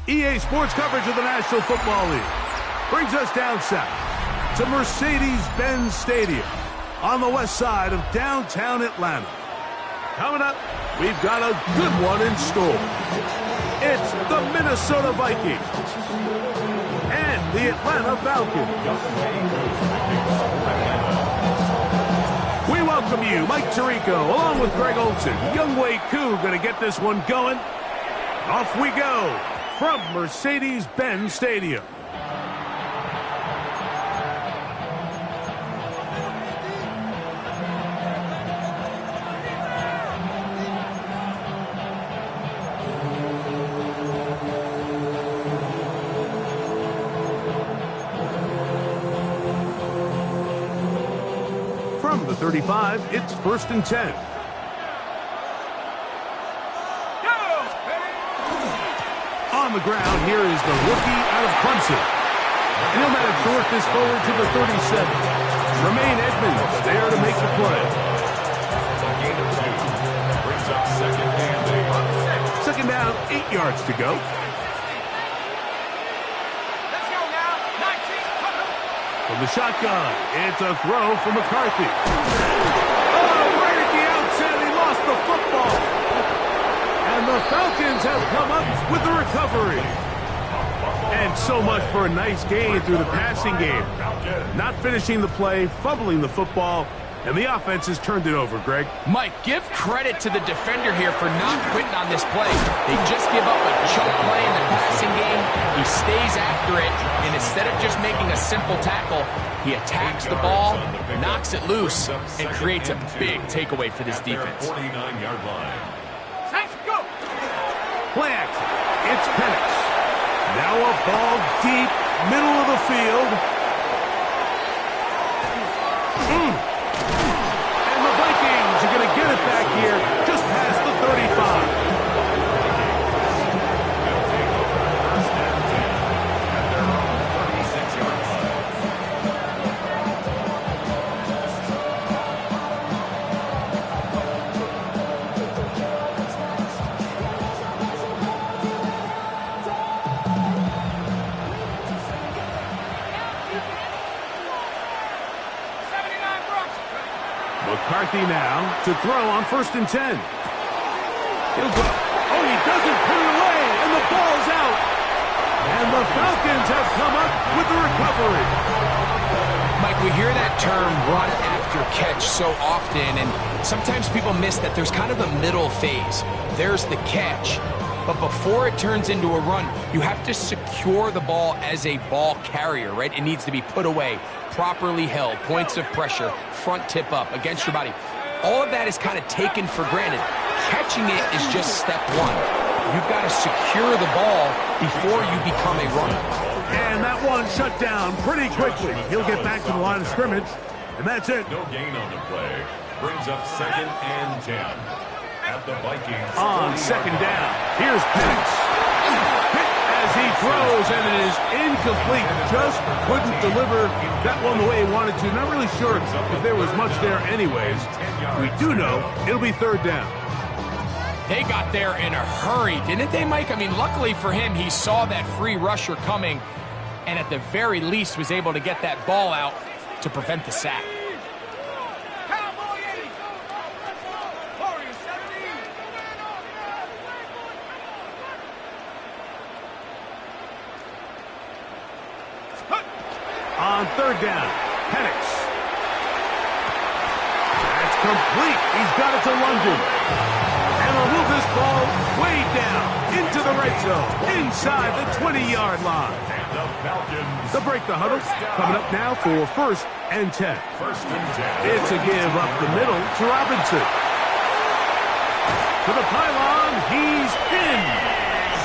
EA Sports coverage of the National Football League brings us down south to Mercedes-Benz Stadium on the west side of downtown Atlanta. Coming up, we've got a good one in store. It's the Minnesota Vikings and the Atlanta Falcons. We welcome you, Mike Tirico, along with Greg Olson. Younghoe Koo going to get this one going. Off we go from Mercedes-Benz Stadium. From the 35, it's 1st and 10. On the ground, here is the rookie out of Clemson. And he'll manage to work this forward to the 37. Tremaine Edmonds there to make the play. Second down, 8 yards to go. From the shotgun, it's a throw from McCarthy. Oh, right at the outset, he lost the football. And the Falcons have come up with the recovery. And so much for a nice gain through the passing game. Not finishing the play, fumbling the football, and the offense has turned it over, Greg. Mike, give credit to the defender here for not quitting on this play. They just give up a choke play in the passing game. He stays after it, and instead of just making a simple tackle, he attacks the ball, knocks it loose, and creates a big takeaway for this defense. Play action. It's Penix. Now a ball deep, middle of the field. And the Vikings are going to get it back here just past the 35. McCarthy now to throw on 1st and 10. He'll go. Oh, he doesn't put it away, and the ball's out. And the Falcons have come up with the recovery. Mike, we hear that term run after catch so often, and sometimes people miss that there's kind of a middle phase. There's the catch, but before it turns into a run, you have to secure the ball as a ball carrier, right? It needs to be put away, properly held, points of pressure, front tip up against your body. All of that is kind of taken for granted. Catching it is just step one. You've got to secure the ball before you become a runner. And that one shut down pretty quickly. He'll get back to the line of scrimmage, and that's it. No gain on the play. Brings up 2nd and 10. At the Vikings. On 2nd down, here's Penix. As he throws, and it is incomplete. Just couldn't deliver that one the way he wanted to. Not really sure if there was much there anyways. We do know it'll be 3rd down. They got there in a hurry, didn't they, Mike? I mean, luckily for him, he saw that free rusher coming, and at the very least was able to get that ball out to prevent the sack. On 3rd down, Penix. That's complete. He's got it to London. And he'll move this ball way down into the red zone, inside the 20-yard line. And the Falcons. The break the huddle. Coming up now for 1st and 10. 1st and 10. It's a give up the middle to Robinson. To the pylon, he's in.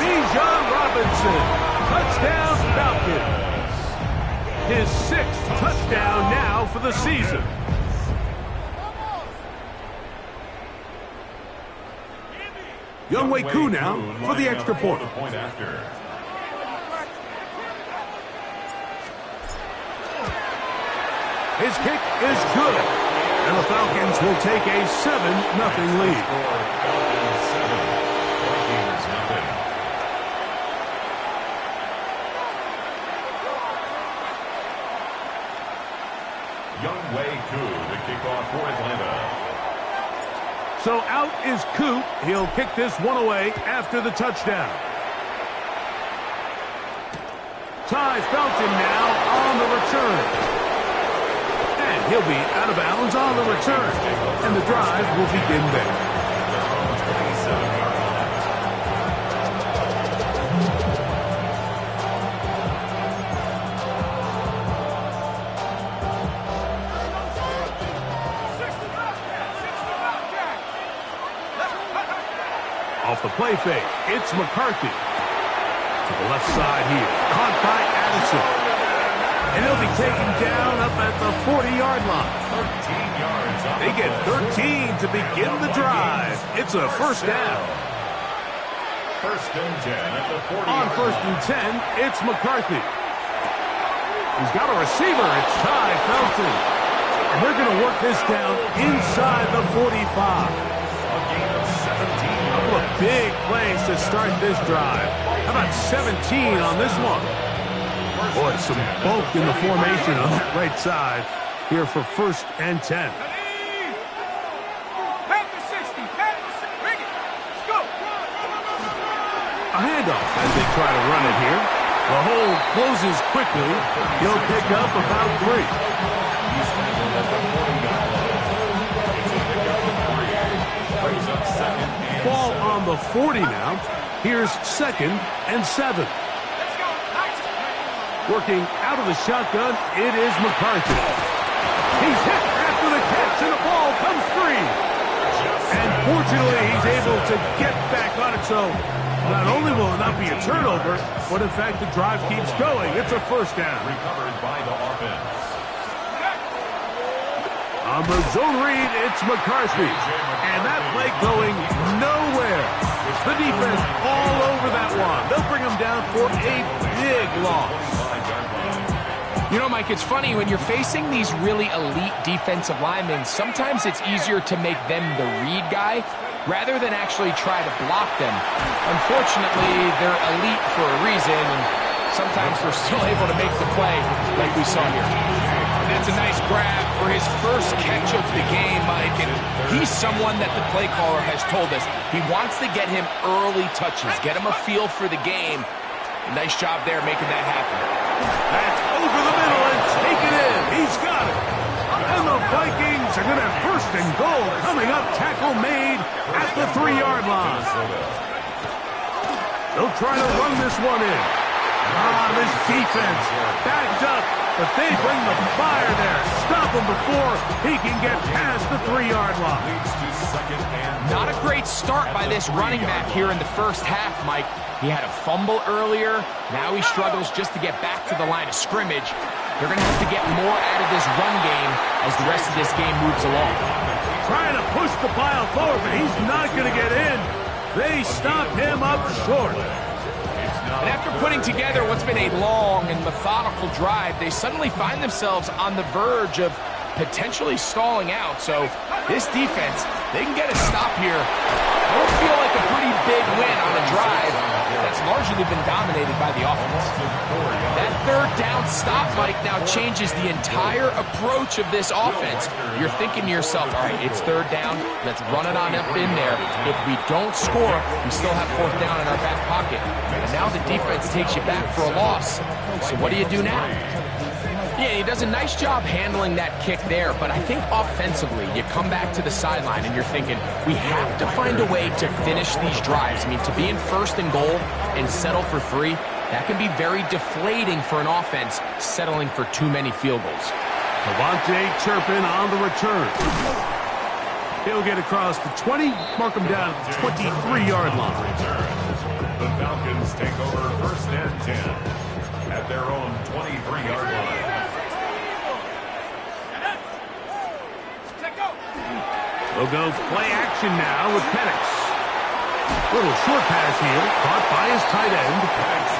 Bijan Robinson. Touchdown, Falcons. His 6th touchdown now for the season. Younghoe Koo now for the extra point. His kick is good. And the Falcons will take a 7-0 lead. So out is Coop. He'll kick this one away after the touchdown. Ty Felton now on the return. And he'll be out of bounds on the return. And the drive will begin there. Off the play fake, it's McCarthy. To the left side here, caught by Addison. And he'll be taken down up at the 40-yard line. 13 yards. They get 13 to begin the drive. It's a first down. First and 10 at the 40. On first and 10, it's McCarthy. He's got a receiver. It's Ty Felton. And they're going to work this down inside the 45. A gain of 17. A big plays to start this drive. How about 17 on this one? Boy, some bulk in the formation on that right side here for first and 10. A handoff as they try to run it here. The hole closes quickly. He'll pick up about 3. He's handled at the 40-yard line. It's a pickup of 3. Brings up second and Ball 7. on the 40 now. Here's second and 7. Working out of the shotgun, it is McCarthy. He's hit after the catch, and the ball comes free. And fortunately, he's able to get back on it, so not only will it not be a turnover, but in fact, the drive keeps going. It's a first down. Recovered by the offense. On the zone read, it's McCarthy. And that play going nowhere. The defense all over that one. They'll bring him down for a big loss. You know, Mike, it's funny, when you're facing these really elite defensive linemen, sometimes it's easier to make them the read guy rather than actually try to block them. Unfortunately, they're elite for a reason, and sometimes they're still able to make the play like we saw here. And that's a nice grab for his first catch of the game, Mike, and he's someone that the play caller has told us he wants to get him early touches, get him a feel for the game. Nice job there making that happen. That's over the middle and taken in. He's got it. And the Vikings are going to have first and goal coming up. Tackle made at the 3-yard line. They'll try to run this one in. This defense backed up, but they bring the fire there. Stop him before he can get past the 3-yard line. Not a great start by this running back here in the first half, Mike. He had a fumble earlier. Now he struggles just to get back to the line of scrimmage. They're going to have to get more out of this run game as the rest of this game moves along. Trying to push the pile forward, but he's not going to get in. They stop him up short. And after putting together what's been a long and methodical drive, they suddenly find themselves on the verge of potentially stalling out. So this defense, they can get a stop here. It would feel like a pretty big win on a drive that's largely been dominated by the offense. That third down stop, Mike, now changes the entire approach of this offense. You're thinking to yourself, all right, it's third down. Let's run it on up in there. If we don't score, we still have fourth down in our back pocket. And now the defense takes you back for a loss. So what do you do now? Yeah, he does a nice job handling that kick there, but I think offensively, you come back to the sideline and you're thinking, we have to find a way to finish these drives. I mean, to be in first and goal and settle for 3, that can be very deflating for an offense settling for too many field goals. Devontae Turpin on the return. He'll get across the 20, mark him down at the 23-yard line. The Falcons take over first and 10 at their own 23-yard line. They'll go play action now with Penix. Little short pass here, caught by his tight end.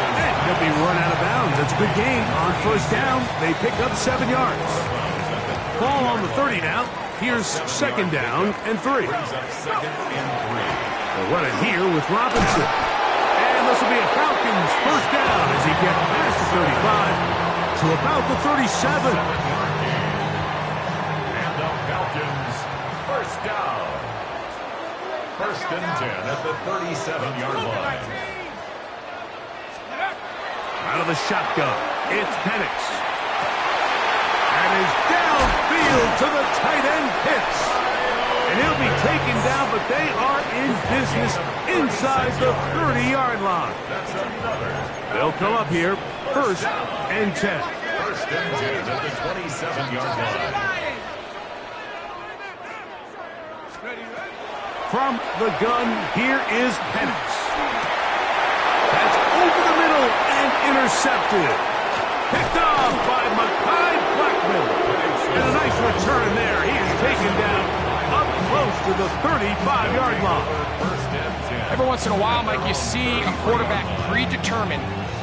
And he'll be run out of bounds. That's a good game. On first down, they pick up 7 yards. Ball on the 30 now. Here's second down and 3. They'll run it here with Robinson. And this will be a Falcons first down as he gets past the 35 to about the 37. And the Falcons first down. First and 10 at the 37-yard line. Out of the shotgun, it's Penix. And is downfield to the tight end Pitts. And he'll be taken down, but they are in business inside the 30-yard line. That's another. They'll come up here, first and 10. First and 10 at the 27-yard line. From the gun, here is Penix. That's over the middle and intercepted. Picked off by Mekhi Blackman. And a nice return there. He is taken down up close to the 35-yard line. Every once in a while, Mike, you see a quarterback predetermined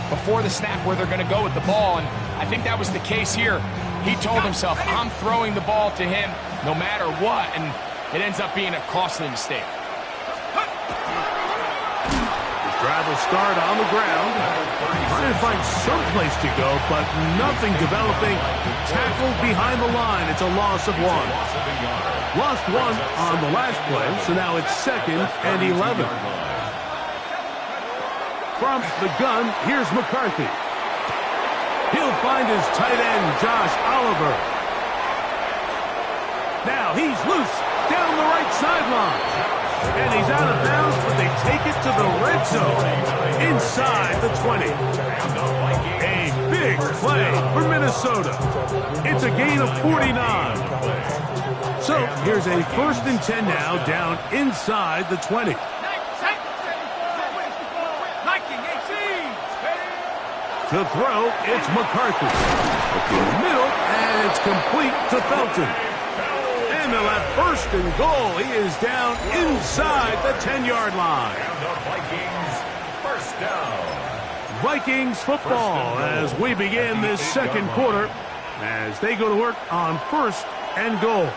before the snap where they're going to go with the ball, and I think that was the case here. He told himself, I'm throwing the ball to him no matter what, and it ends up being a costly mistake. Drive will start on the ground. Trying to find some place to go, but nothing developing. Tackled behind the line. It's a loss of 1. Lost 1 on the last play, so now it's 2nd and 11. From the gun, here's McCarthy. He'll find his tight end, Josh Oliver. Now he's loose down the right sideline. And he's out of bounds, but they take it to the red zone inside the 20. A big play for Minnesota. It's a gain of 49. So here's a first and 10 now down inside the 20. To throw, it's McCarthy. In the middle, and it's complete to Felton. And they'll have first and goal. He is down inside the 10-yard line. And the Vikings, first down. Vikings football as we begin this second quarter as they go to work on first and goal.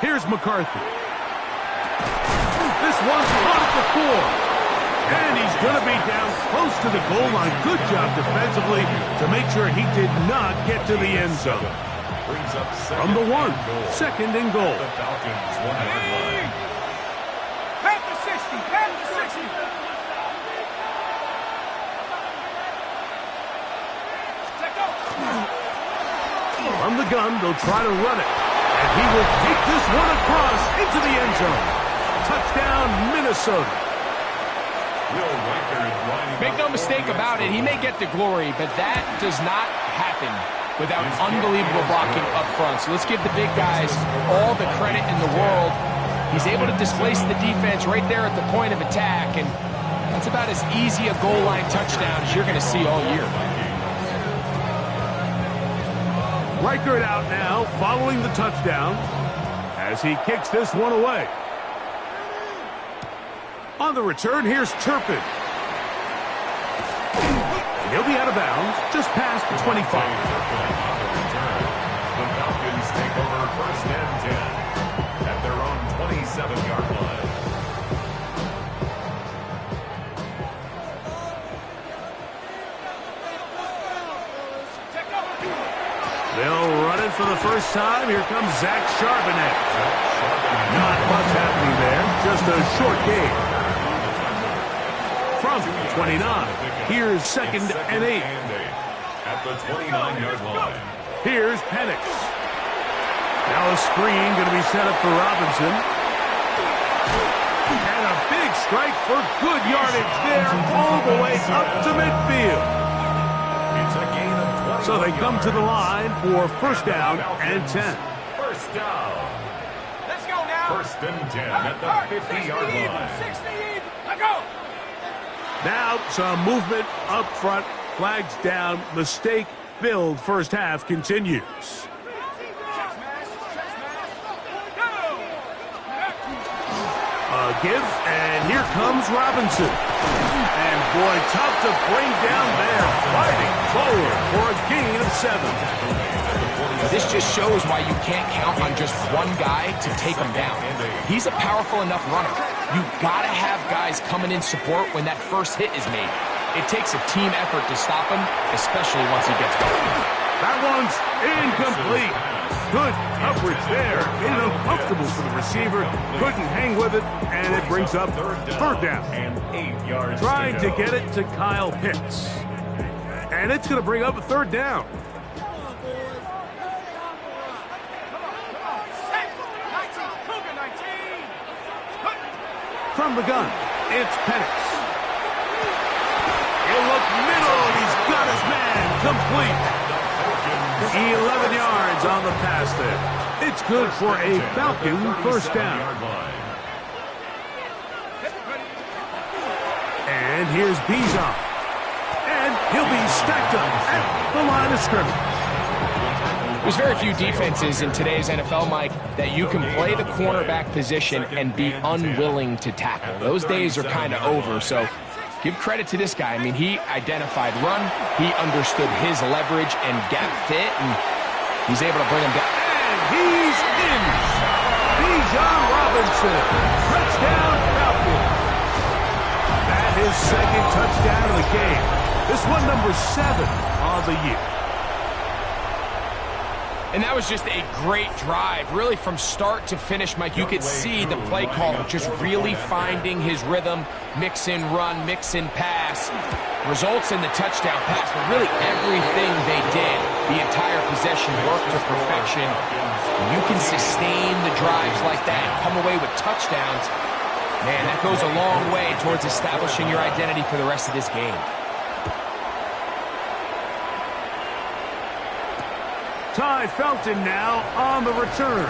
Here's McCarthy. This one's caught at the 4. And he's going to be down close to the goal line. Good job defensively to make sure he did not get to the end zone. From the 1, second and goal. The Falcons 1-yard line. Back to 60, back to 60. From the gun, they'll try to run it. And he will take this one across into the end zone. Touchdown, Minnesota. Make no mistake about it, he may get the glory, but that does not happen without unbelievable blocking up front. So let's give the big guys all the credit in the world. He's able to displace the defense right there at the point of attack, and that's about as easy a goal line touchdown as you're going to see all year. Reichert out now following the touchdown as he kicks this one away. On the return, here's Turpin. And he'll be out of bounds just past the 25. The Falcons take over first and 10 at their own 27-yard line. They'll run it for the first time. Here comes Zach Charbonnet. Not much happening there. Just a short game. From 29, here's second and 8. At the 29-yard line. Here's Penix. Now a screen going to be set up for Robinson. And a big strike for good yardage there all the way up to midfield. It's a gain of 20. So they come to the line for first down and 10. First down. Let's go now. First and 10 at the 50-yard line. 60 even. Let go. Now some movement up front. Flags down. Mistake-filled first half continues. A give, and here comes Robinson. And boy, tough to bring down there. Fighting forward for a gain of 7. This just shows why you can't count on just one guy to take him down. He's a powerful enough runner. You gotta have guys coming in support when that first hit is made. It takes a team effort to stop him, especially once he gets going. That one's incomplete. Good coverage there. Made it uncomfortable for the receiver. Couldn't hang with it, and it brings up third down. And 8 yards. Trying to get it to Kyle Pitts. And it's going to bring up a third down. From the gun, it's Penix. He'll look middle, and he's got his man complete. 11 yards on the pass there. It's good for a Falcon first down. And here's Bijan. And he'll be stacked up at the line of scrimmage. There's very few defenses in today's NFL, Mike, that you can play the cornerback position and be unwilling to tackle. Those days are kind of over, so give credit to this guy. I mean, he identified run, he understood his leverage and gap fit, and he's able to bring him down. And he's in. Bijan Robinson, touchdown Falcons. That is second touchdown of the game. This one number 7 on the year. And that was just a great drive. Really, from start to finish, Mike, you could see the play caller just really finding his rhythm, mix in run, mix in pass. Results in the touchdown pass, but really everything they did, the entire possession worked to perfection. You can sustain the drives like that and come away with touchdowns. Man, that goes a long way towards establishing your identity for the rest of this game. Ty Felton now on the return.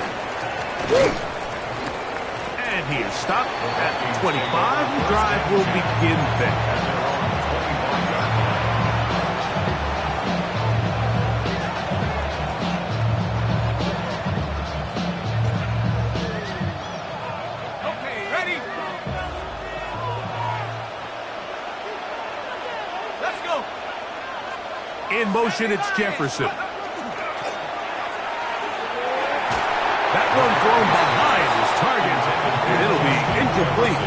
And he is stopped at 25. The drive will begin then. Okay, ready? Let's go. In motion, it's Jefferson. That one thrown behind his target, and it'll be incomplete.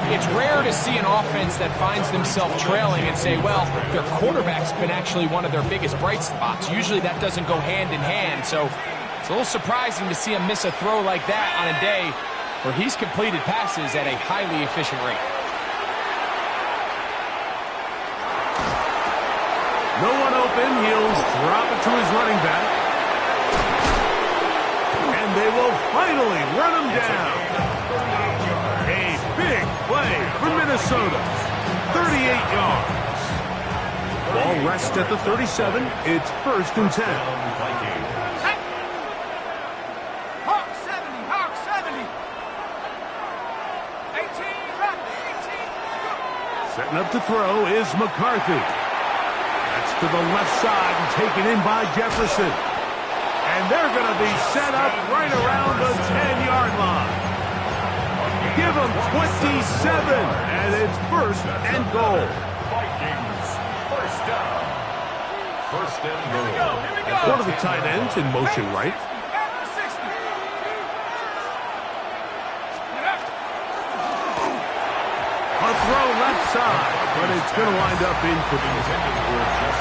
It's rare to see an offense that finds themselves trailing and say, well, their quarterback's been actually one of their biggest bright spots. Usually that doesn't go hand in hand, so it's a little surprising to see him miss a throw like that on a day where he's completed passes at a highly efficient rate. No one open. He'll drop it to his running back. And they will finally run him down. A big play for Minnesota. 38 yards. Ball rests at the 37. It's 1st and 10. Hawk 70, Hawk 70. 18, right, 18. Setting up to throw is McCarthy. That's to the left side and taken in by Jefferson. And they're going to be set up right around the 10-yard line. Give them 27, and it's 1st and goal. Vikings, first down. 1st and goal. Here we go. One of the tight ends in motion right. After 60. A throw left side, but it's going to wind up incomplete.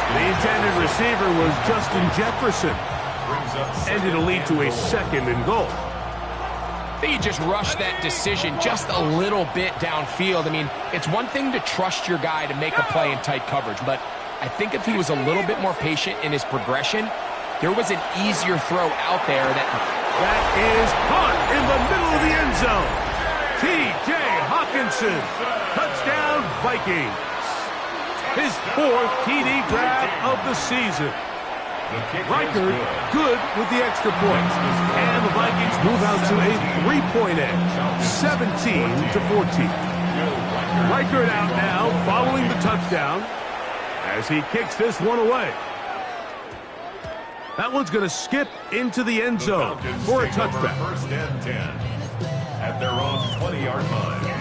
The intended receiver was Justin Jefferson. And it'll lead to a 2nd and goal. I think he just rushed that decision just a little bit downfield. I mean, it's one thing to trust your guy to make a play in tight coverage, but I think if he was a little bit more patient in his progression, there was an easier throw out there that is caught in the middle of the end zone. T.J. Hawkinson, touchdown Vikings. His 4th TD grab of the season. Reichert good with the extra point. And the Vikings move out to a 3-point edge, 17-14. Reichert out now following the touchdown as he kicks this one away. That one's going to skip into the end zone for a touchback. 1st and 10 at their own 20-yard line.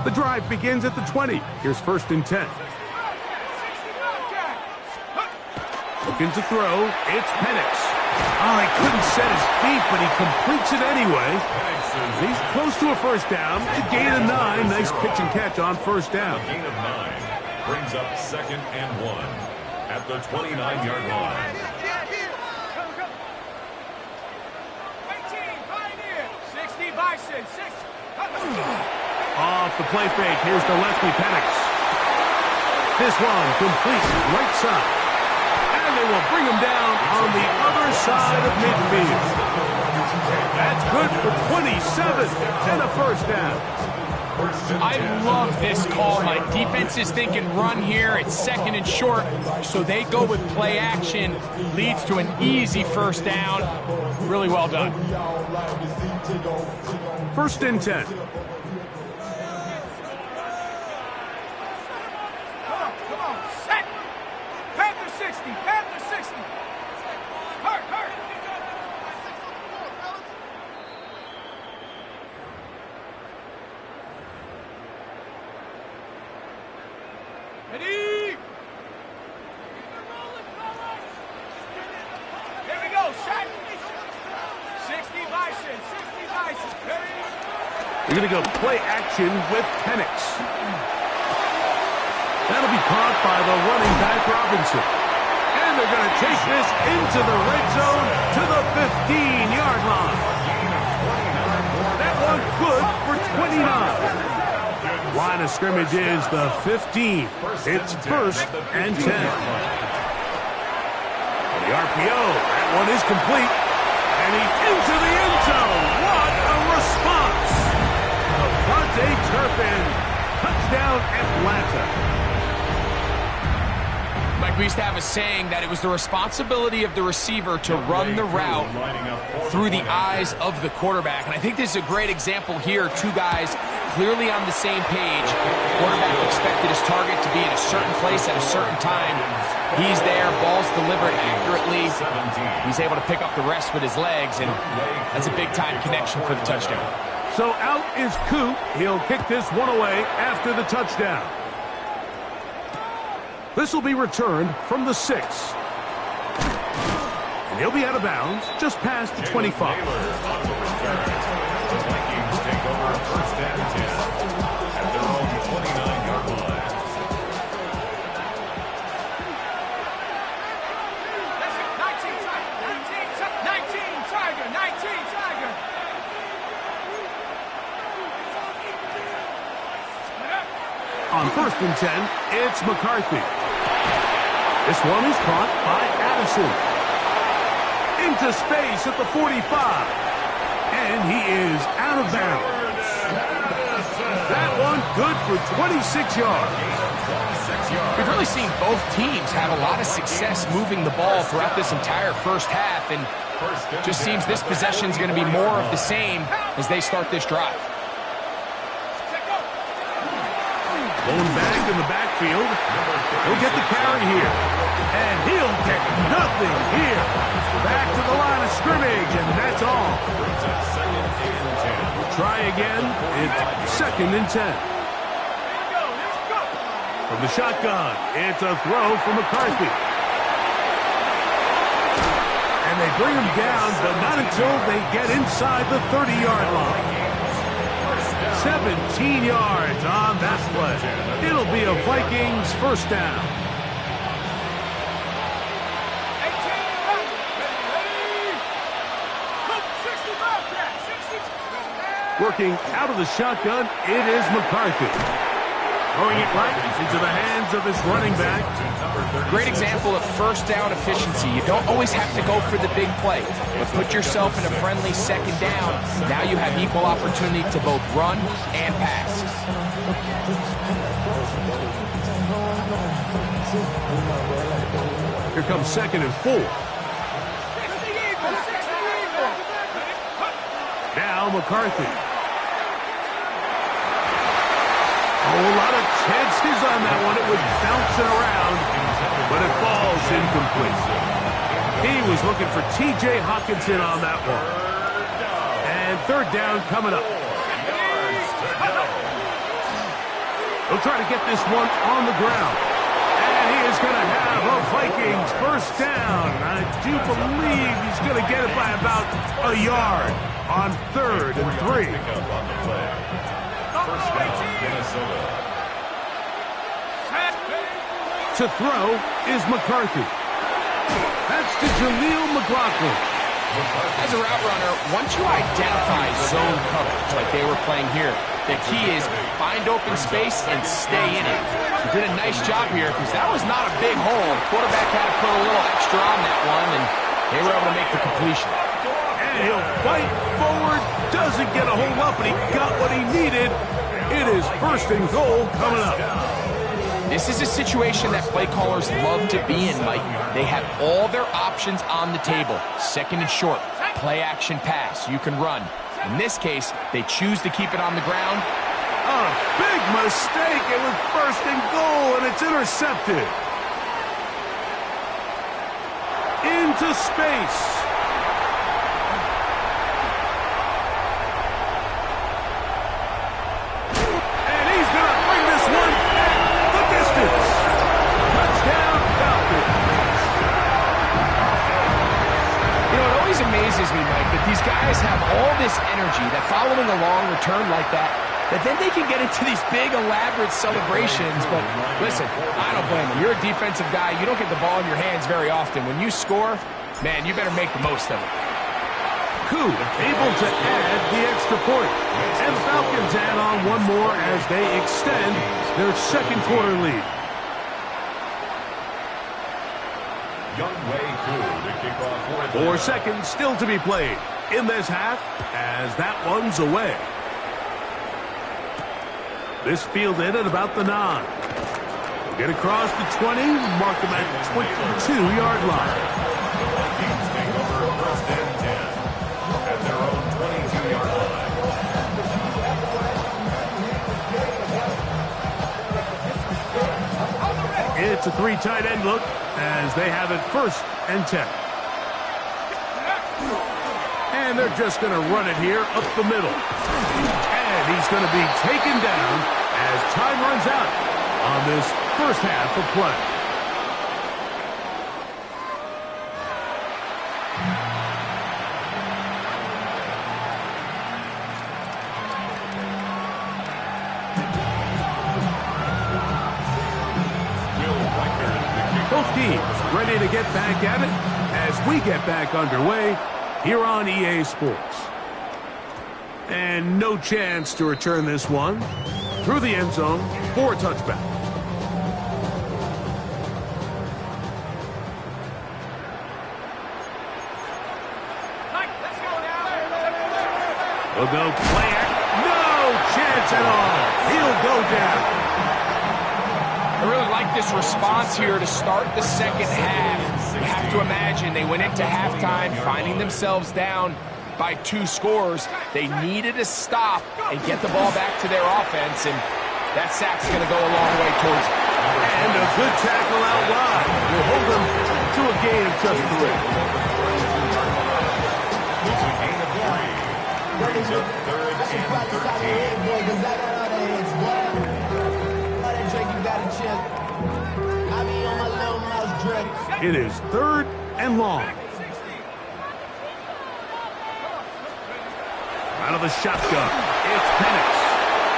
The drive begins at the 20. Here's 1st and 10. Looking to throw. It's Penix. Oh, he couldn't set his feet, but he completes it anyway. He's close to a first down. A gain of 9. Nice pitch and catch on first down. A gain of 9 brings up 2nd and 1 at the 29-yard line. 60 Bison, 60. Off the play fake. Here's the lefty, Penix. This one complete right side. And they will bring him down on the other side of midfield. That's good for 27 and a first down. I love this call. My defense is thinking run here. It's 2nd and short, so they go with play action. Leads to an easy first down. Really well done. 1st and 10. Come on, set. Panther 60, Panther 60. Hurt. Ready? Here we go, set. 60 Bison, 60 Bison. Ready? You're going to go play action with Penix. That'll be caught by the running back, Robinson. And they're going to take this into the red zone to the 15-yard line. That one good for 29. Line of scrimmage is the 15. It's 1st and 10. The RPO, that one is complete. And he's into the end zone. What a response. Devontae Turpin. Touchdown, Atlanta. Mike, we used to have a saying that it was the responsibility of the receiver to run the route through the eyes of the quarterback. And I think this is a great example here. Two guys clearly on the same page. Quarterback expected his target to be in a certain place at a certain time. He's there, ball's delivered accurately. He's able to pick up the rest with his legs, and that's a big-time connection for the touchdown. So out is Coop. He'll kick this one away after the touchdown. This will be returned from the 6. And he'll be out of bounds just past the 25. The Vikings take over 1st and 10 at their own 29-yard line. On 1st and 10, it's McCarthy. This one is caught by Addison. Into space at the 45. And he is out of bounds. That one good for 26 yards. We've really seen both teams have a lot of success moving the ball throughout this entire first half, and just seems this possession is going to be more of the same as they start this drive. Going back in the backfield. He'll get the carry here. And he'll get nothing here. Back to the line of scrimmage, and that's all. Try again. It's 2nd and 10. From the shotgun, it's a throw from McCarthy. And they bring him down, but not until they get inside the 30-yard line. 17 yards on that play. It'll be a Vikings first down. Working out of the shotgun, it is McCarthy. Throwing it right into the hands of his running back. Great example of first down efficiency. You don't always have to go for the big play, but put yourself in a friendly 2nd down. Now you have equal opportunity to both run and pass. Here comes 2nd and 4. Now McCarthy. A lot of chances on that one. It was bouncing around, but it falls incomplete. He was looking for T.J. Hawkinson on that one. And 3rd down coming up. They'll try to get this one on the ground. And And he is going to have a Vikings first down. I do believe he's going to get it by about a yard on 3rd and 3. First down, Minnesota. To throw is McCarthy. That's to Jaleel McLaughlin. As a route runner, once you identify zone coverage like they were playing here, the key is find open space and stay in it. He did a nice job here because that was not a big hole. Quarterback had to put a little extra on that one, and they were able to make the completion. And he'll fight forward, doesn't get a hold up, but he got what he needed. It is 1st and goal coming up. This is a situation that play callers love to be in, Mike. They have all their options on the table. 2nd and short, play action pass, you can run. In this case, they choose to keep it on the ground. A big mistake. It was 1st and goal, and it's intercepted. Into space. And he's going to bring this one the distance. Touchdown, Falcons. You know, it always amazes me, Mike, that these guys have all this energy that following a long return like that then they can get into these big, elaborate celebrations. But listen, I don't blame them. You're a defensive guy. You don't get the ball in your hands very often. When you score, man, you better make the most of it. Koo able to add the extra point. And the Falcons add on one more as they extend their 2nd quarter lead. Youngway Koo to kick off 4 seconds still to be played in this half as that one's away. This fielded at about the 9. They'll get across the 20, mark them at the 22-yard line. The Vikings take over 1st and 10 at their own 22-yard line. It's a 3 tight end look as they have it 1st and 10. And they're just going to run it here up the middle. And he's going to be taken down as time runs out on this 1st half of play. Both teams ready to get back at it as we get back underway here on EA Sports. And no chance to return this one through the end zone for a touchback. We'll go play it. No chance at all. He'll go down. I really like this response here to start the 2nd half. You have to imagine they went into halftime finding themselves down by 2 scores. They needed to stop and get the ball back to their offense, and that sack's going to go a long way towards it. And a good tackle out wide will hold them to a gain of just 3. It's a gain of 3. Brings up 3rd and 13. It is 3rd and long. Out of the shotgun, it's Penix.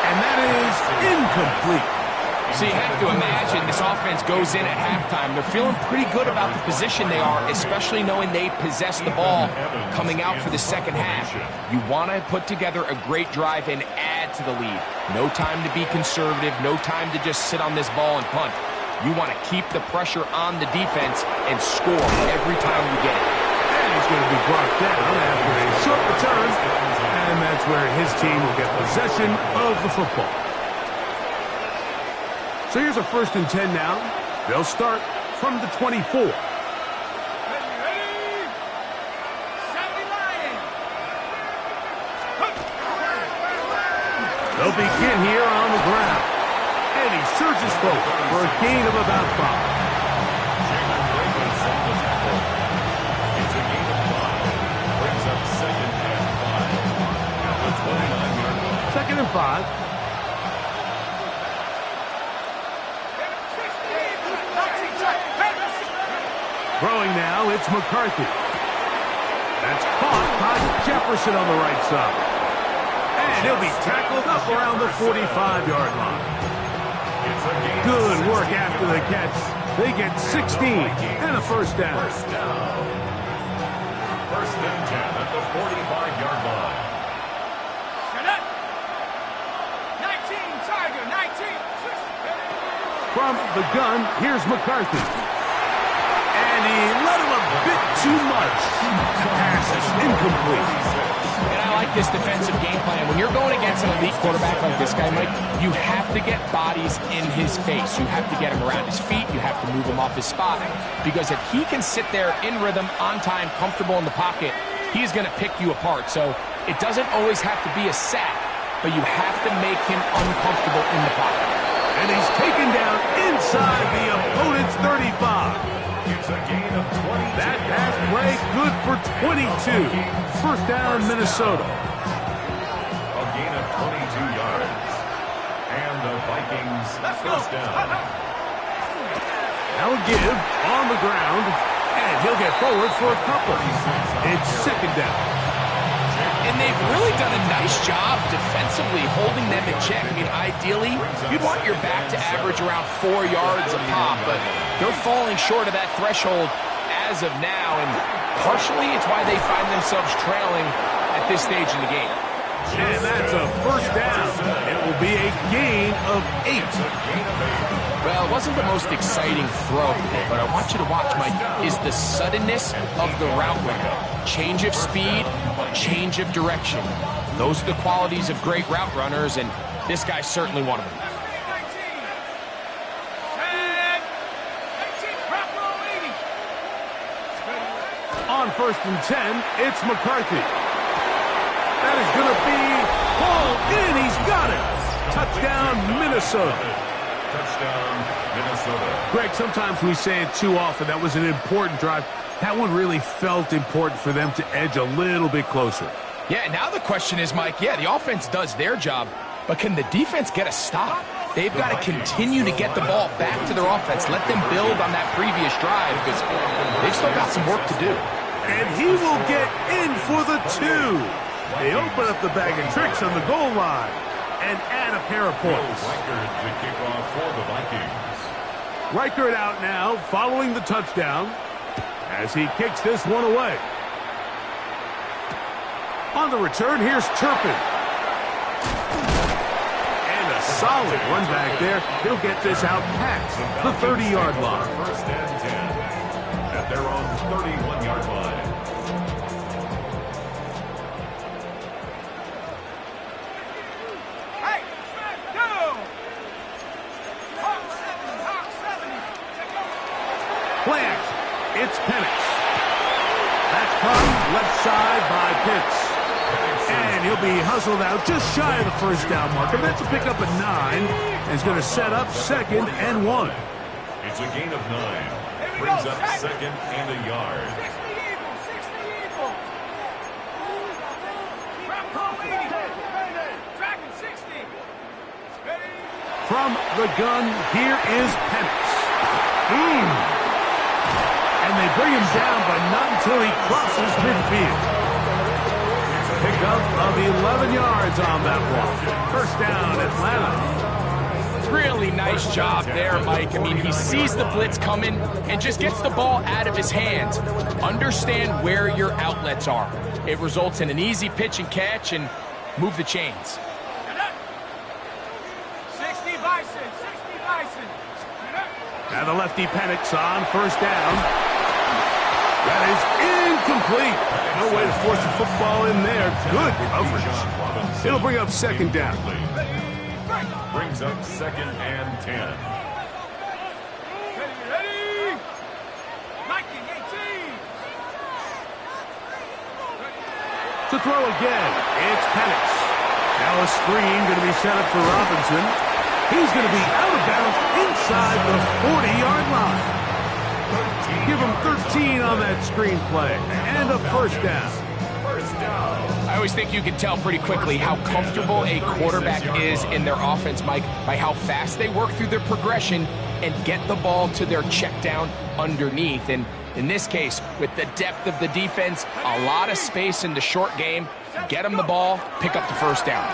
And that is incomplete. So you have to imagine this offense goes in at halftime. They're feeling pretty good about the position they are, especially knowing they possess the ball coming out for the 2nd half. You want to put together a great drive and add to the lead. No time to be conservative, no time to just sit on this ball and punt. You want to keep the pressure on the defense and score every time you get it. And he's going to be brought down after a short return. And that's where his team will get possession of the football. So here's a 1st and 10 now. They'll start from the 24. They'll begin here on the ground. And he surges forward for a gain of about 5. It's a gain of 5. Brings up 2nd and 5 at the 29-yard line. 2nd and 5. Throwing now, it's McCarthy. That's caught by Jefferson on the right side. And he'll be tackled up around the 45-yard line. Good work after the catch. They get 16 and a first down. First and 10 at the 45-yard line. 19, Tiger, 19. From the gun, here's McCarthy. And he let him a bit too much. The pass is incomplete. And I like this defensive game plan. When you're going against an elite quarterback like this guy, Mike, you have to get bodies in his face. You have to get him around his feet. You have to move him off his spot. Because if he can sit there in rhythm, on time, comfortable in the pocket, he's going to pick you apart. So it doesn't always have to be a sack, but you have to make him uncomfortable in the pocket. And he's taken down inside the opponent's 35. It's a gain of 20. That pass play good for 22. First down, Minnesota. A gain of 22 yards. And the Vikings first down. Now a give on the ground. And he'll get forward for a couple. It's second down. And they've really done a nice job defensively holding them in check. I mean, ideally, you'd want your back to average around 4 yards a pop, but they're falling short of that threshold as of now, and partially it's why they find themselves trailing at this stage in the game. And that's a first down. It will be a gain of 8. Well, it wasn't the most exciting throw today, but I want you to watch, Mike, is the suddenness of the route runner. Change of speed, change of direction. Those are the qualities of great route runners, and this guy's certainly one of them. On first and 10, it's McCarthy. That is going to be pulled in. He's got it. Touchdown, Minnesota. Touchdown, Minnesota. Greg, sometimes we say it too often. That was an important drive. That one really felt important for them to edge a little bit closer. Yeah, now the question is, Mike, yeah, the offense does their job, but can the defense get a stop? They've got to continue to get the ball back to their offense. Let them build on that previous drive because they've still got some work to do. And he will get in for the 2. They open up the bag of tricks on the goal line and add a pair of points. Reichert to kick off for the Vikings. Reichert out now following the touchdown as he kicks this one away. On the return, here's Turpin. And a solid run back there. He'll get this out past the 30-yard line. First and 10 at their own 31-yard line. Plant. It's Penix. That's caught left side by Pitts. And he'll be hustled out just shy of the first down marker. That's a pickup at 9. And he's going to set up second and 1. It's a gain of 9. Brings up second and a yard. From the gun, here is Penix. And they bring him down, but not until he crosses midfield. Pickup of 11 yards on that one. First down, Atlanta. Really nice job there, Mike. I mean, he sees the blitz coming and just gets the ball out of his hands. Understand where your outlets are. It results in an easy pitch and catch and move the chains. 60 Bison. Now the lefty Penix on first down. That is incomplete. No way to force the football in there. Good coverage. It'll bring up second down. Brings up second and 10. Ready? Viking 18. To throw again, it's Penix. Now a screen going to be set up for Robinson. He's going to be out of bounds inside the 40-yard line. Give him 13 on that screen play and a first down. I always think you can tell pretty quickly how comfortable a quarterback is in their offense, Mike, by how fast they work through their progression and get the ball to their check down underneath. And In this case, with the depth of the defense, a lot of space in the short game, get them the ball, pick up the first down.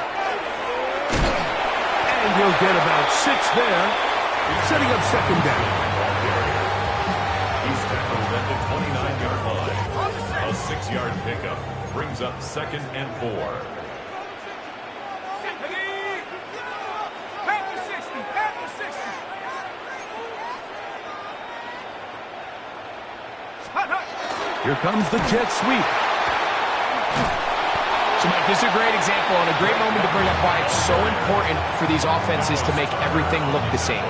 And he'll get about 6 there, setting up second down. He's tackled at the 29-yard line. A 6-yard pickup brings up 2nd and 4. Here comes the jet sweep. So, Mike, this is a great example and a great moment to bring up why it's so important for these offenses to make everything look the same.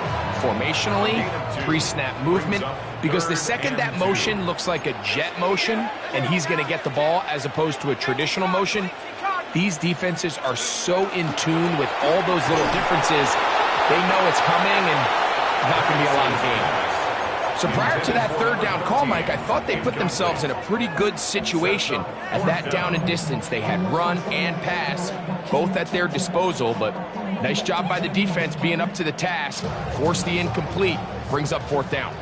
Formationally, pre-snap movement, because the second that motion looks like a jet motion and he's going to get the ball as opposed to a traditional motion, these defenses are so in tune with all those little differences, they know it's coming and not going to be a lot of game. So prior to that third down call, Mike, I thought they put themselves in a pretty good situation at that down and distance. They had run and pass, both at their disposal, but nice job by the defense being up to the task. Forced the incomplete, brings up 4th down.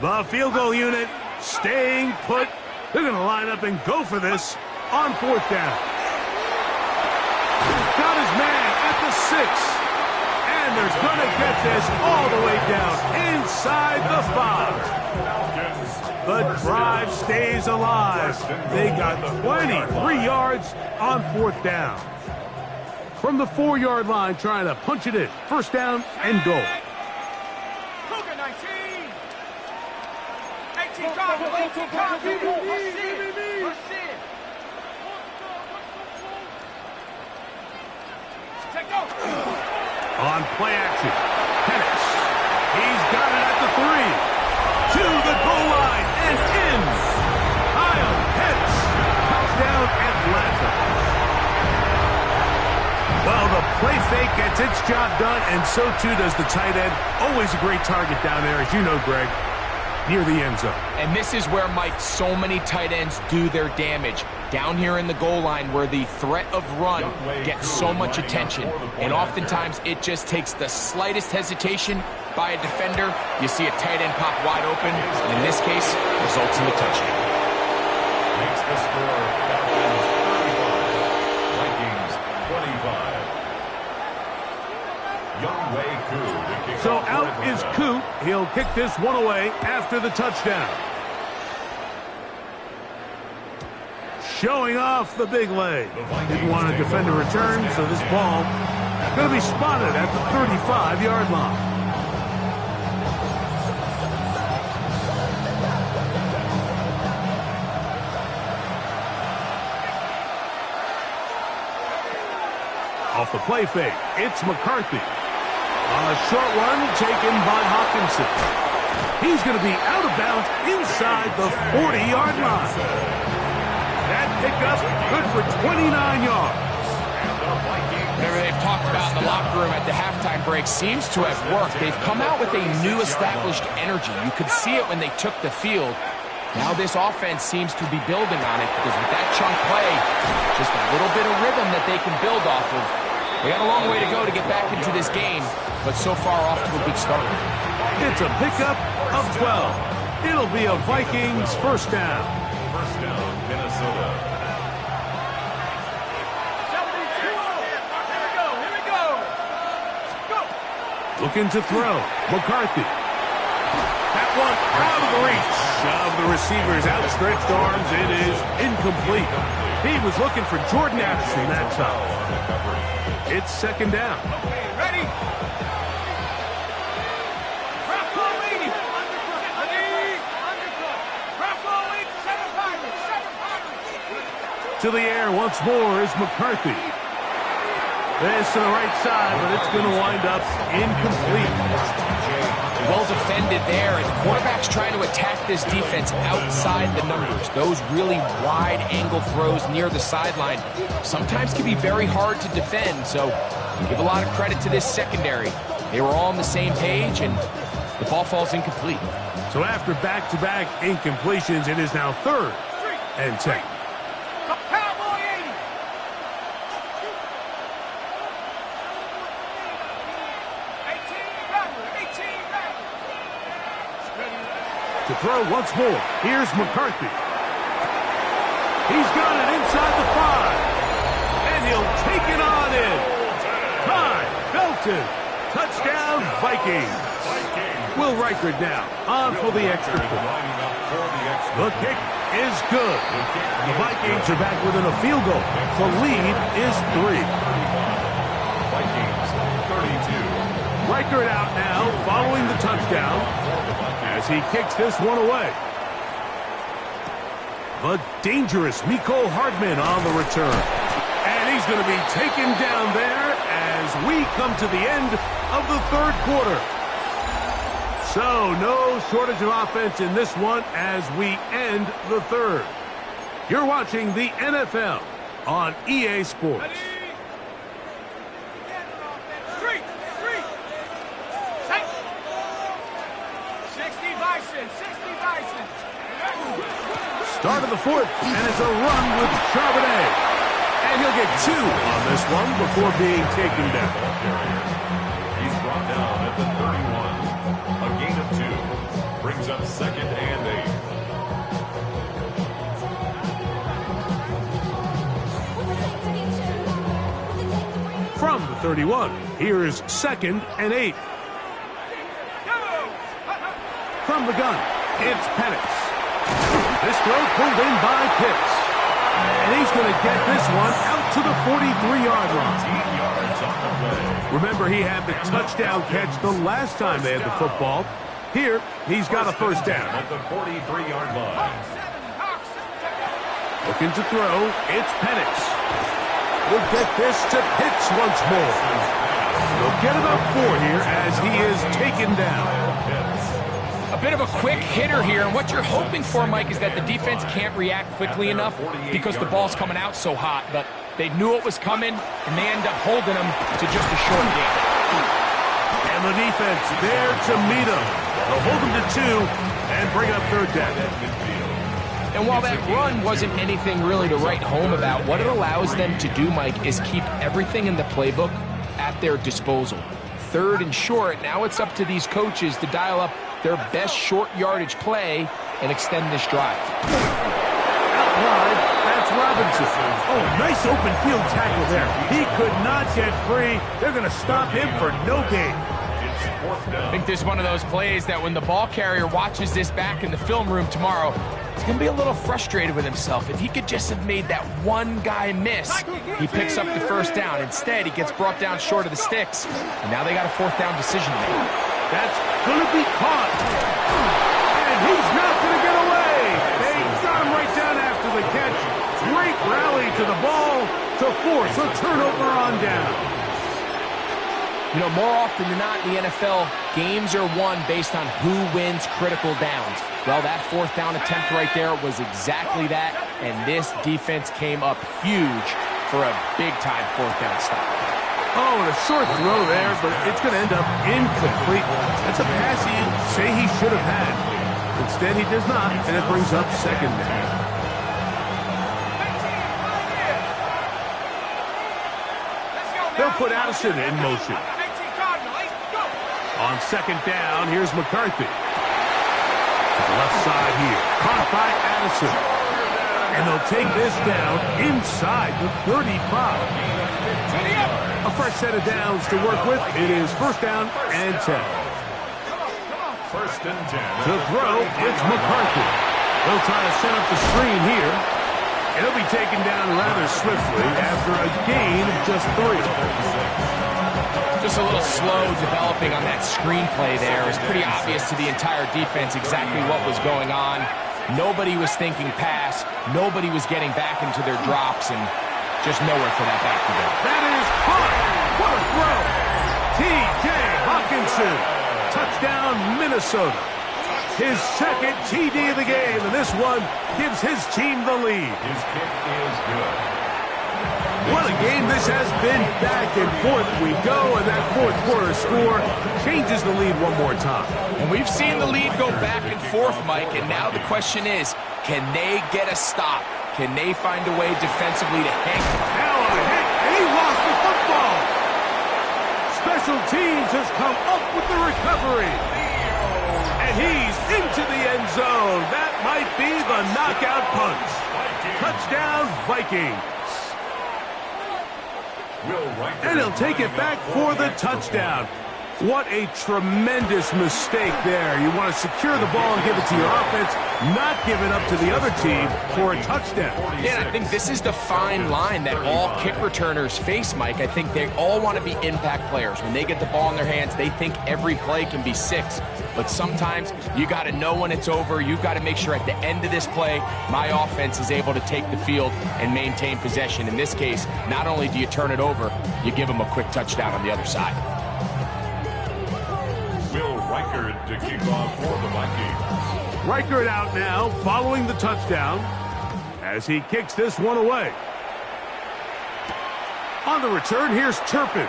The field goal unit staying put. They're going to line up and go for this on 4th down. Got his man at the 6. And they're going to get this all the way down inside the 5. The drive stays alive. They got 23 yards on 4th down. From the 4-yard line, trying to punch it in. First down and goal. Cougar 19. 18 guard, 18 guard. Take go. On play action, Penix. He's got it at the 3. To the goal line and in. Kyle Penix. Touchdown Atlanta. Well, the play fake gets its job done, and so too does the tight end. Always a great target down there, as you know, Greg, near the end zone. And this is where, Mike, so many tight ends do their damage. Down here in the goal line where the threat of run gets so much attention. And oftentimes it just takes the slightest hesitation by a defender. You see a tight end pop wide open. And in this case, results in the touchdown. Makes the score Falcons 35, Vikings 25. Younghoe Koo to kick So off out for is Atlanta. Koo. He'll kick this one away after the touchdown. Showing off the big leg. Didn't want to defend a return, so this ball going to be spotted at the 35-yard line. Off the play fake, it's McCarthy. On a short one taken by Hawkinson. He's going to be out of bounds inside the 40-yard line. That pickup good for 29 yards. Whatever they've talked about in the locker room at the halftime break seems to have worked. They've come out with a new established energy. You could see it when they took the field. Now this offense seems to be building on it because with that chunk play, just a little bit of rhythm that they can build off of. They got a long way to go to get back into this game, but so far off to a good start. It's a pickup of 12. It'll be a Vikings first down. First down, Minnesota. Here we go. Go. Looking to throw. McCarthy. That one out of the reach of the receiver's outstretched arms. It is incomplete. He was looking for Jordan Addison that time. It's second down. Okay, ready? Drop ball lead. Drop ball lead. 7 Pirates. To the air once more is McCarthy. This to the right side, but it's going to wind up incomplete. Well defended there, and the quarterback's trying to attack this defense outside the numbers. Those really wide angle throws near the sideline sometimes can be very hard to defend, so give a lot of credit to this secondary. They were all on the same page, and the ball falls incomplete. So after back-to-back incompletions, it is now 3rd and 10. Cowboy 80. To throw once more. Here's McCarthy. He's got it inside the 5. And he'll take it on in. Ty Felton. Touchdown, Vikings. Will Reichard now on for the extra point. The kick is good. The Vikings are back within a field goal. The lead is 3. Vikings 32. Reichard out now following the touchdown as he kicks this one away. The dangerous Mecole Hardman on the return. And he's going to be taken down there as we come to the end of the third quarter. So, no shortage of offense in this one as we end the third. You're watching the NFL on EA Sports. Start of the fourth, and it's a run with Charbonnet. And he'll get 2 on this one before being taken down. He's brought down at the 31. A gain of 2. Brings up 2nd and 8. From the 31, here's 2nd and 8. From the gun, it's Penix. This throw pulled in by Pitts. And he's going to get this one out to the 43-yard line. 18 yards on the play. Remember, he had the touchdown catch the last time they had the football. Here, he's got a first down. At the 43-yard line. Looking to throw, it's Penix. We'll get this to Pitts once more. They'll get about 4 here as he is taken down. A bit of a quick hitter here, and what you're hoping for, Mike, is that the defense can't react quickly enough because the ball's coming out so hot, but they knew it was coming, and they end up holding them to just a short game. And the defense there to meet him. They'll hold him to 2 and bring up third down. And while that run wasn't anything really to write home about, what it allows them to do, Mike, is keep everything in the playbook at their disposal. 3rd and short, now it's up to these coaches to dial up their best short yardage play and extend this drive. Out wide, that's Robinson. Oh, nice open field tackle there. He could not get free. They're going to stop him for no gain. I think this is one of those plays that when the ball carrier watches this back in the film room tomorrow, he's going to be a little frustrated with himself. If he could just have made that one guy miss, he picks up the first down. Instead, he gets brought down short of the sticks, and now they got a 4th down decision to make. That's going to be caught. And he's not going to get away. They got him right down after the catch. Great rally to the ball to force a turnover on down. You know, more often than not in the NFL, games are won based on who wins critical downs. Well, that 4th down attempt right there was exactly that, and this defense came up huge for a big-time 4th down stop. Oh, and a short throw there, but it's going to end up incomplete. That's a pass you'd say he should have had. Instead, he does not, and it brings up 2nd down. They'll put Addison in motion. On 2nd down, here's McCarthy. To the left side here. Caught by Addison. And they'll take this down inside the 35. A fresh set of downs to work with. It is 1st down and 10. 1st and 10. To throw, it's McCarthy. They'll try to set up the screen here. And he'll be taken down rather swiftly after a gain of just 3. Just a little slow developing on that screenplay there. It's pretty obvious to the entire defense exactly what was going on. Nobody was thinking pass. Nobody was getting back into their drops, and just nowhere for that back to go. That is hot. What a throw. T.J. Hawkinson. Touchdown, Minnesota. His 2nd TD of the game, and this one gives his team the lead. His kick is good. What a game this has been. Back and forth we go, and that 4th quarter score changes the lead one more time. And we've seen the lead go back and forth, Mike, and now the question is, can they get a stop? Can they find a way defensively to hang? Now a hit, and he lost the football. Special teams has come up with the recovery. And he's into the end zone. That might be the knockout punch. Touchdown, Vikings. And he'll take it back for the touchdown. What a tremendous mistake there. You want to secure the ball and give it to your offense, not give it up to the other team for a touchdown. Yeah, and I think this is the fine line that all kick returners face, Mike. I think they all want to be impact players. When they get the ball in their hands, they think every play can be 6. But sometimes you got to know when it's over. You've got to make sure at the end of this play, my offense is able to take the field and maintain possession. In this case, not only do you turn it over, you give them a quick touchdown on the other side. Reichard to kick off for the Vikings. Reichard out now, following the touchdown, as he kicks this one away. On the return, here's Turpin.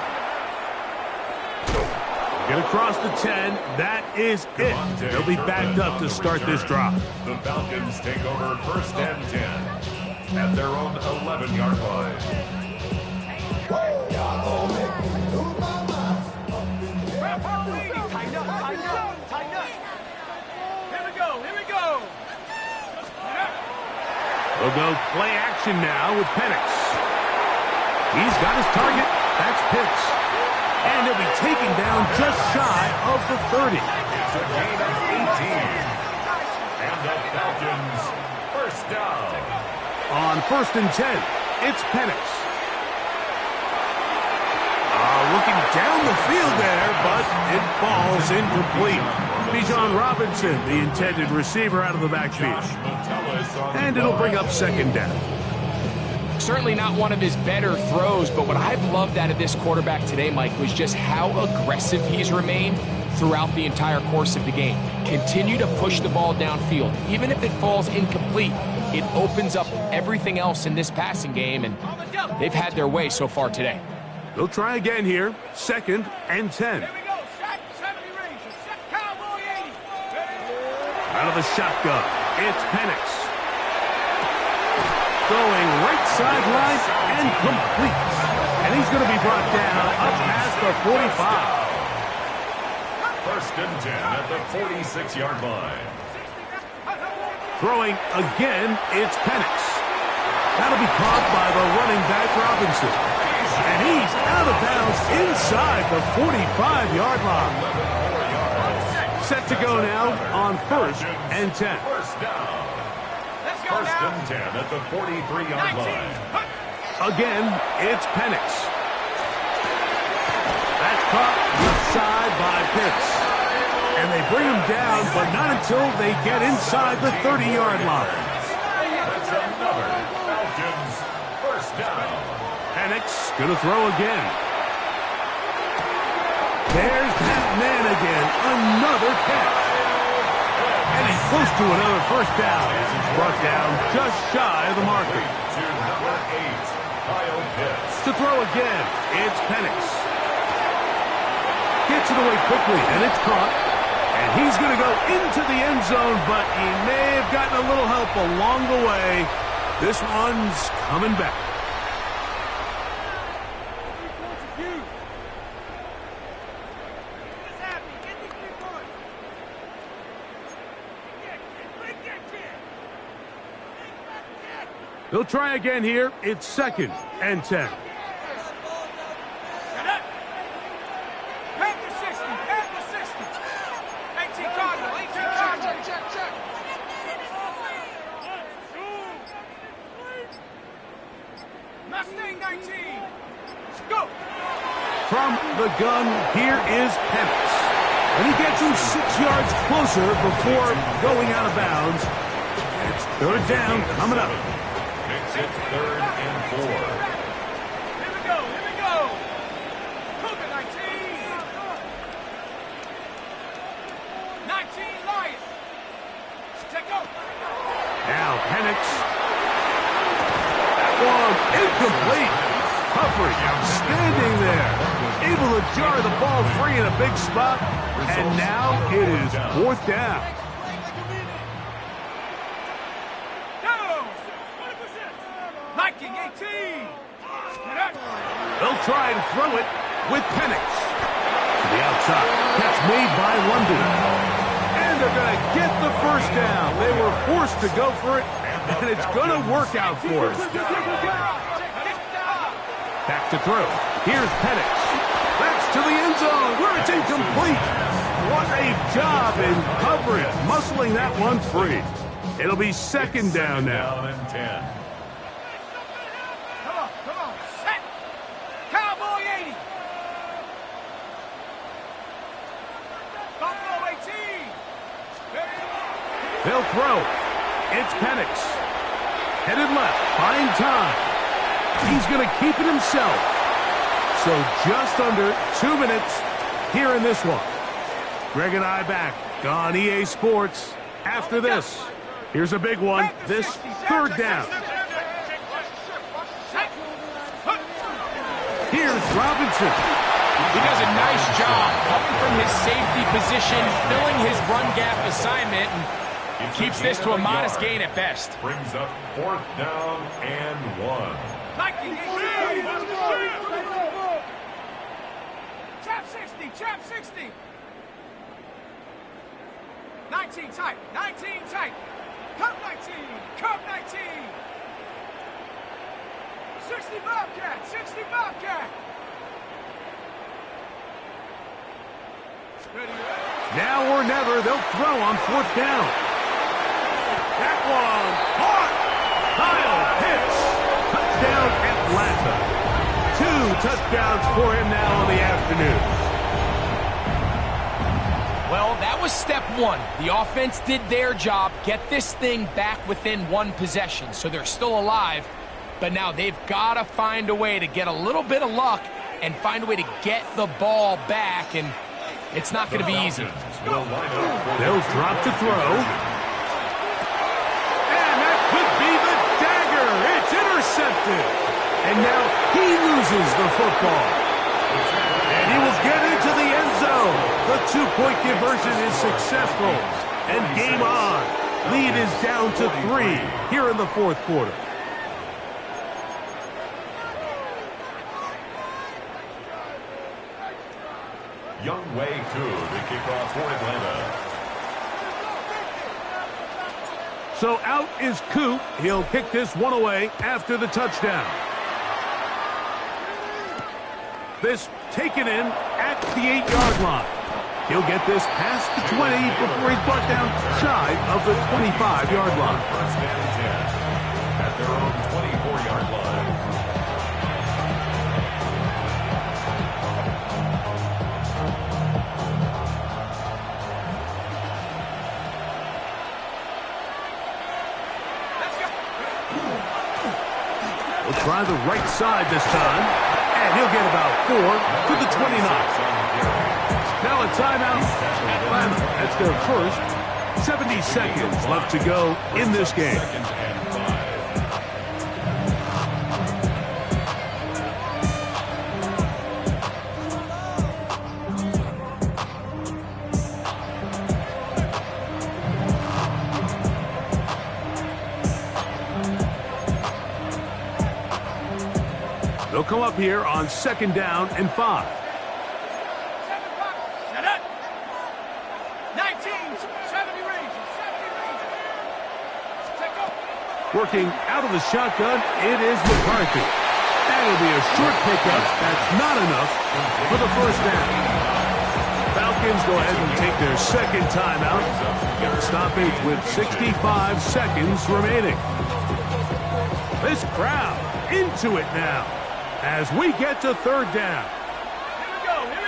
Get across the 10. That is it. They'll be backed up to start this drive. The Falcons take over 1st and 10 at their own 11-yard line. We'll go play action now with Penix. He's got his target. That's Pitts. And he'll be taken down just shy of the 30. It's a gain of 18. And the Falcons, 1st down. On 1st and 10, it's Penix. Looking down the field there, but it falls incomplete. Bijan Robinson, the intended receiver, out of the backfield. And it'll bring up 2nd down. Certainly not one of his better throws, but what I've loved out of this quarterback today, Mike, was just how aggressive he's remained throughout the entire course of the game. Continue to push the ball downfield. Even if it falls incomplete, it opens up everything else in this passing game, and they've had their way so far today. They'll try again here. 2nd and 10. Here we go. 70 range. Cowboy 80. Out of the shotgun, it's Penix. Going right sideline and complete. And he's going to be brought down up past the 45. 1st and 10 at the 46-yard line. Throwing again, it's Penix. That'll be caught by the running back Robinson. And he's out of bounds inside the 45-yard line. Set to go now on 1st and 10. 1st down. Let's go 1st now. and 10 at the 43-yard line. Again, it's Penix. That's caught left side by Pitts. And they bring him down, but not until they get inside the 30-yard line. That's another Falcons 1st down. Penix gonna throw again. There's that man again. Another catch. And he's close to another 1st down. He's brought down just shy of the marker. To number 8, Kyle Pitts. To throw again, it's Penix. Gets it away quickly, and it's caught. And he's going to go into the end zone, but he may have gotten a little help along the way. This one's coming back. They'll try again here. It's 2nd and 10. Head to 60. Head to 60. 18 Cardinal. 18 Cardinal. Check. Mustang 19. Go. From the gun, here is Penix. And he gets him 6 yards closer before going out of bounds. It's 3rd down coming up. Makes it 3rd and 4. Here we go. Cougar 19. 19 Lion. Check go. Now Penix. That one incomplete. Humphrey standing there, able to jar the ball free in a big spot. And now it is 4th down. Viking 18. They'll try and throw it with Penix. To the outside. Catch made by London. they're going to get the first down. They were forced to go for it, and it's going to work out for them. Back to throw. Here's Penix. That's to the end zone where it's incomplete. What a job in covering, muscling that one free. It'll be second down now. Down and 10. Come on, set. Cowboy 80. Buffalo 18. They'll throw. It's Penix. Headed left, buying time. He's going to keep it himself. So just under 2 minutes here in this one. Greg and I back on EA Sports after this. Here's a big one. This third down. Here's Robinson. He does a nice job coming from his safety position, filling his run gap assignment, and keeps this to a modest gain at best. Brings up 4th down and 1. Trap 60, trap 60. 19 tight, 19 tight. Come 19, come 19. 60 Bobcat, 60 Bobcat. Now or never, they'll throw on 4th down. That one, caught. Kyle Pitts. Touchdown, Atlanta. 2 touchdowns for him now on the afternoon. Well, that was step one. The offense did their job, get this thing back within 1 possession, so they're still alive. But now they've got to find a way to get a little bit of luck and find a way to get the ball back, and it's not going to be easy. They'll drop to throw. And that could be the dagger. It's intercepted. And now he loses the football. And he will get into the end zone. The 2-point conversion is successful. And game on. Lead is down to 3 here in the 4th quarter. Young Way to the kickoff for Atlanta. So out is Coop. He'll kick this one away after the touchdown. This taken in at the 8-yard line. He'll get this past the 20 before he's brought down shy of the 25-yard line. First down 10 at their own 24-yard line. We'll try the right side this time, and he'll get about 4 to the 29. Now a timeout. Atlanta. That's their first. 70 seconds left to go in this game. Second and 5. They'll come up here on 2nd down and 5. Set up. 19, 70 range, 70 range. Take up. Working out of the shotgun, it is McCarthy. That'll be a short pickup. That's not enough for the first down. Falcons go ahead and take their second timeout. Get a stoppage with 65 seconds remaining. This crowd into it now as we get to 3rd down. Here we go. Here we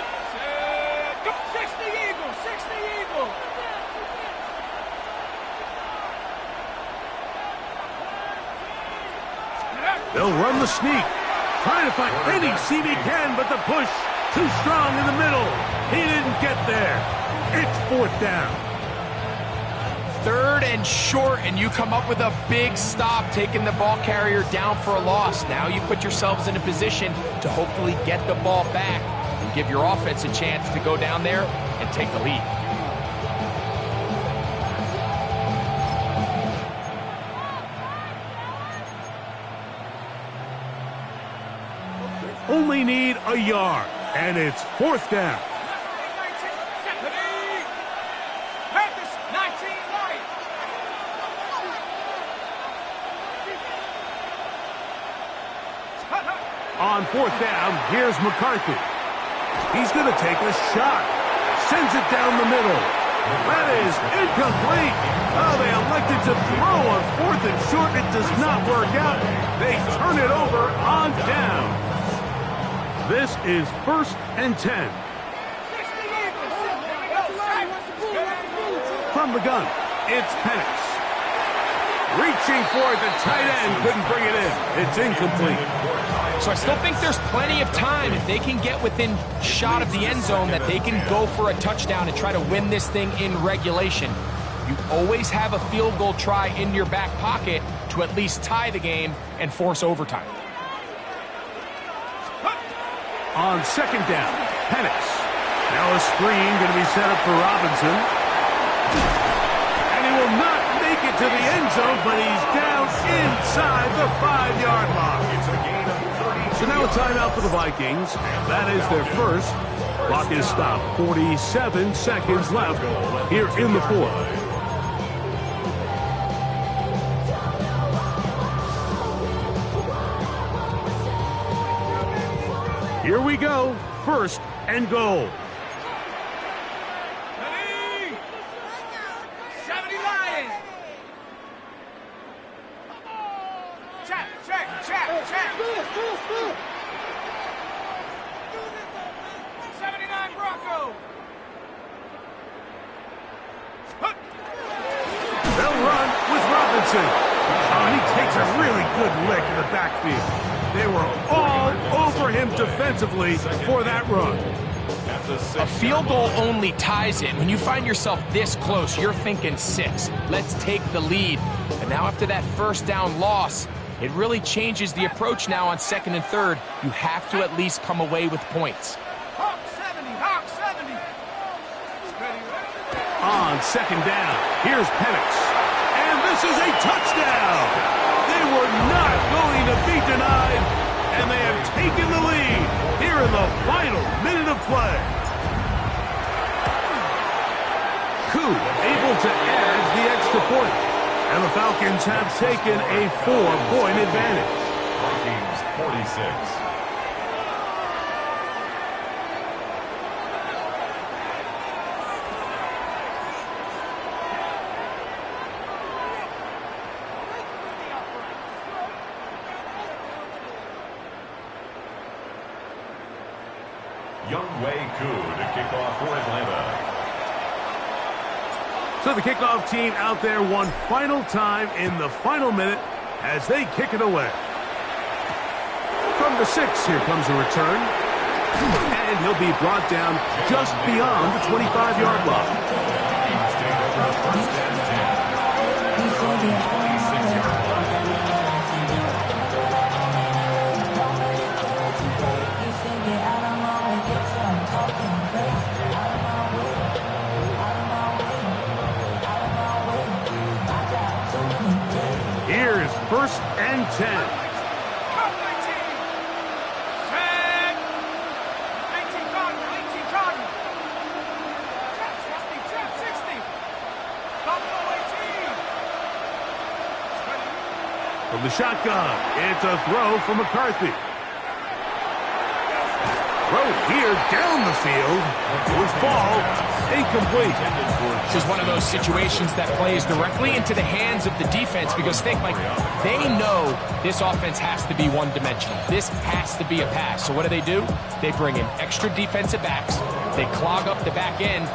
go. 60 Eagles, 60 Eagles. They'll run the sneak. Trying to find any seam he can, but the push too strong in the middle. He didn't get there. It's 4th down. 3rd and short, and you come up with a big stop, taking the ball carrier down for a loss. Now you put yourselves in a position to hopefully get the ball back and give your offense a chance to go down there and take the lead. Only need a yard, and it's 4th down. On 4th down, here's McCarthy. He's going to take a shot. Sends it down the middle. That is incomplete. Oh, they elected to throw on 4th and short. It does not work out. They turn it over on down. This is 1st and 10. From the gun, it's Penix. Reaching for it, the tight end couldn't bring it in. It's incomplete. So I still think there's plenty of time if they can get within shot of the end zone that they can go for a touchdown and try to win this thing in regulation. You always have a field goal try in your back pocket to at least tie the game and force overtime. On 2nd down, Penix. Now a screen going to be set up for Robinson. And he will not make it to the end zone, but he's down inside the 5-yard line. It's a gain of 30. So now a timeout for the Vikings. That is their first. Clock is stopped. 47 seconds left here in the 4th. Here we go. 1st and goal. Ready? 70 Lions. Check. 79 Bronco. They'll run with Robinson. Oh, he takes a really good lick in the backfield. They were all over him defensively for that run. A field goal only ties it. When you find yourself this close, you're thinking 6. Let's take the lead. But now after that 1st down loss, it really changes the approach now on 2nd and 3rd. You have to at least come away with points. Hawk 70. On 2nd down, here's Penix. And this is a touchdown. They were not going to be denied, and they have taken the lead here in the final minute of play. Koo able to add the extra point, and the Falcons have taken a 4-point advantage. Vikings 46. To kick off for Atlanta. So the kickoff team out there one final time in the final minute as they kick it away. From the 6, here comes a return. And he'll be brought down just beyond the 25-yard line. Here's 1st and 10. Cut 19. Set. 18 Cardinal. Trap 60. Buffalo 18. From the shotgun, it's a throw from McCarthy. Throw here down the field. Would fall incomplete. This is one of those situations that plays directly into the hands of the defense because think, like, they know this offense has to be one-dimensional. This has to be a pass. So what do? They bring in extra defensive backs. They clog up the back end.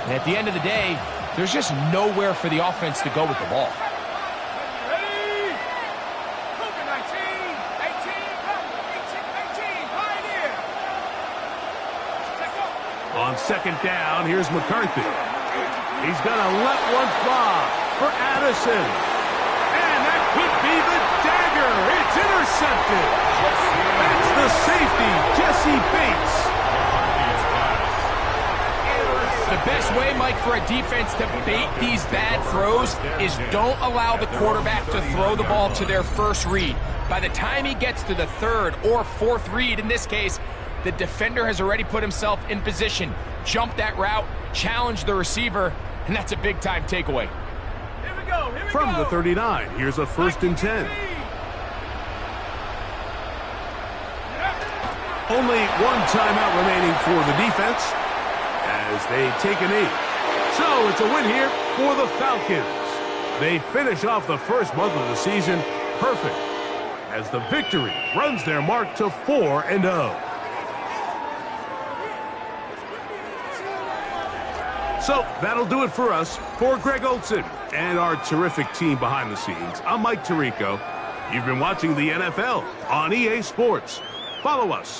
And at the end of the day, there's just nowhere for the offense to go with the ball. Ready? Cougar 19. 18. Pioneer. Check up. On 2nd down, here's McCarthy. He's going to let one fly for Addison. And that could be the dagger. It's intercepted. That's the safety, Jesse Bates. The best way, Mike, for a defense to bait these bad throws is don't allow the quarterback to throw the ball to their first read. By the time he gets to the 3rd or 4th read, in this case, the defender has already put himself in position, jump that route, challenge the receiver, and that's a big-time takeaway. Here we go. From the 39, here's a 1st and 10. Only one timeout remaining for the defense as they take a knee. So it's a win here for the Falcons. They finish off the first month of the season perfect as the victory runs their mark to 4-0. So that'll do it for us. For Greg Olson and our terrific team behind the scenes, I'm Mike Tirico. You've been watching the NFL on EA Sports. Follow us